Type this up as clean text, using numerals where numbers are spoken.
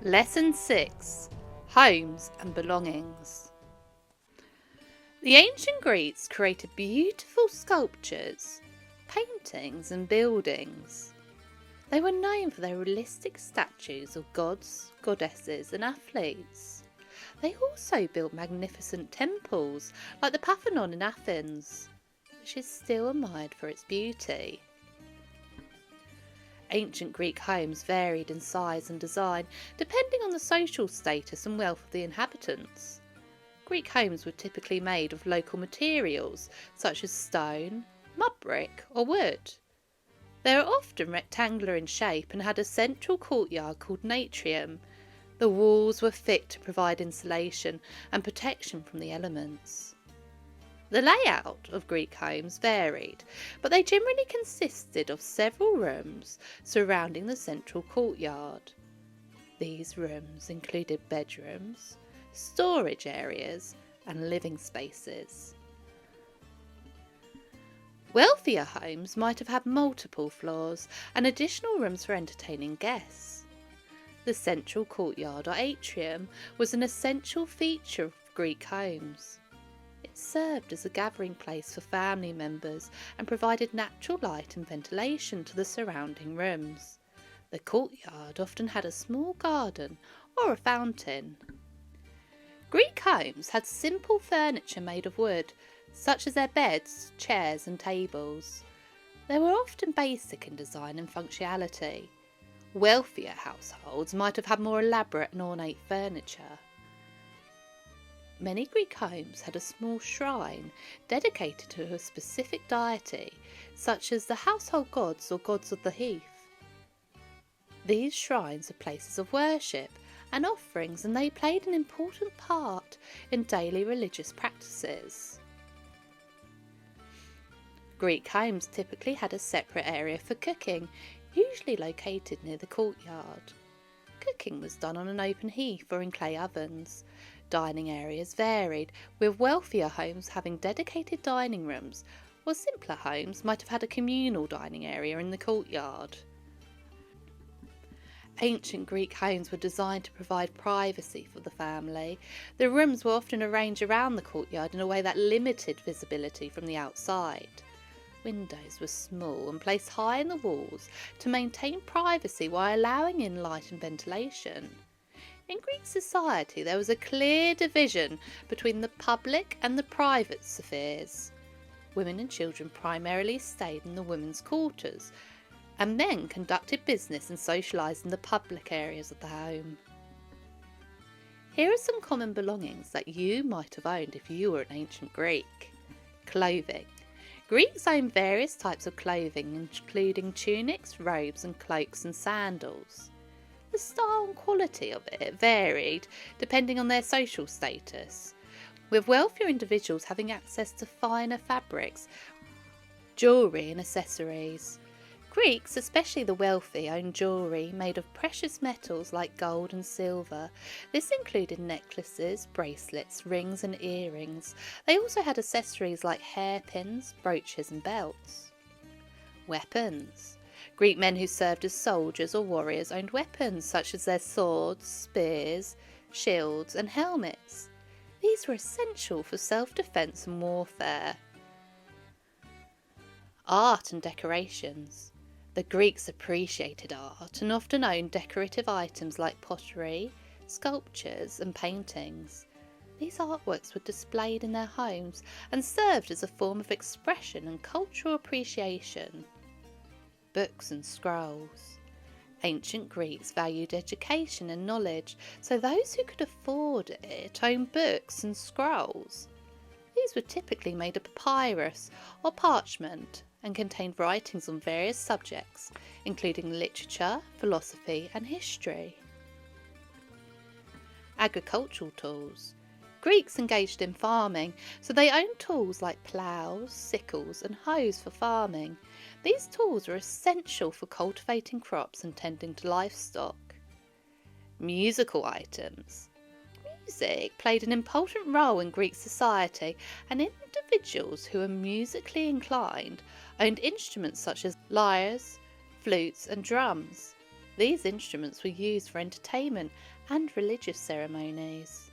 Lesson 6. Homes and Belongings. The ancient Greeks created beautiful sculptures, paintings and buildings. They were known for their realistic statues of gods, goddesses and athletes. They also built magnificent temples like the Parthenon in Athens, which is still admired for its beauty. Ancient Greek homes varied in size and design depending on the social status and wealth of the inhabitants. Greek homes were typically made of local materials such as stone, mud brick or wood. They were often rectangular in shape and had a central courtyard called an atrium. The walls were thick to provide insulation and protection from the elements. The layout of Greek homes varied, but they generally consisted of several rooms surrounding the central courtyard. These rooms included bedrooms, storage areas, and living spaces. Wealthier homes might have had multiple floors and additional rooms for entertaining guests. The central courtyard or atrium was an essential feature of Greek homes. It served as a gathering place for family members and provided natural light and ventilation to the surrounding rooms. The courtyard often had a small garden or a fountain. Greek homes had simple furniture made of wood, such as their beds, chairs and tables. They were often basic in design and functionality. Wealthier households might have had more elaborate and ornate furniture. Many Greek homes had a small shrine dedicated to a specific deity, such as the household gods or gods of the heath. These shrines were places of worship and offerings, and they played an important part in daily religious practices. Greek homes typically had a separate area for cooking, usually located near the courtyard. Cooking was done on an open heath or in clay ovens. Dining areas varied, with wealthier homes having dedicated dining rooms, while simpler homes might have had a communal dining area in the courtyard. Ancient Greek homes were designed to provide privacy for the family. The rooms were often arranged around the courtyard in a way that limited visibility from the outside. Windows were small and placed high in the walls to maintain privacy while allowing in light and ventilation. In Greek society, there was a clear division between the public and the private spheres. Women and children primarily stayed in the women's quarters, and men conducted business and socialised in the public areas of the home. Here are some common belongings that you might have owned if you were an ancient Greek. Clothing. Greeks owned various types of clothing, including tunics, robes and cloaks and sandals. The style and quality of it varied depending on their social status, with wealthier individuals having access to finer fabrics, jewellery and accessories. Greeks, especially the wealthy, owned jewellery made of precious metals like gold and silver. This included necklaces, bracelets, rings and earrings. They also had accessories like hairpins, brooches and belts. Weapons. Greek men who served as soldiers or warriors owned weapons such as their swords, spears, shields and helmets. These were essential for self-defense and warfare. Art and decorations. The Greeks appreciated art and often owned decorative items like pottery, sculptures and paintings. These artworks were displayed in their homes and served as a form of expression and cultural appreciation. Books and scrolls. Ancient Greeks valued education and knowledge, so those who could afford it owned books and scrolls. These were typically made of papyrus or parchment and contained writings on various subjects, including literature, philosophy and history. Agricultural tools. Greeks engaged in farming, so they owned tools like ploughs, sickles and hoes for farming. These tools were essential for cultivating crops and tending to livestock. Musical items. Music played an important role in Greek society, and individuals who were musically inclined owned instruments such as lyres, flutes and drums. These instruments were used for entertainment and religious ceremonies.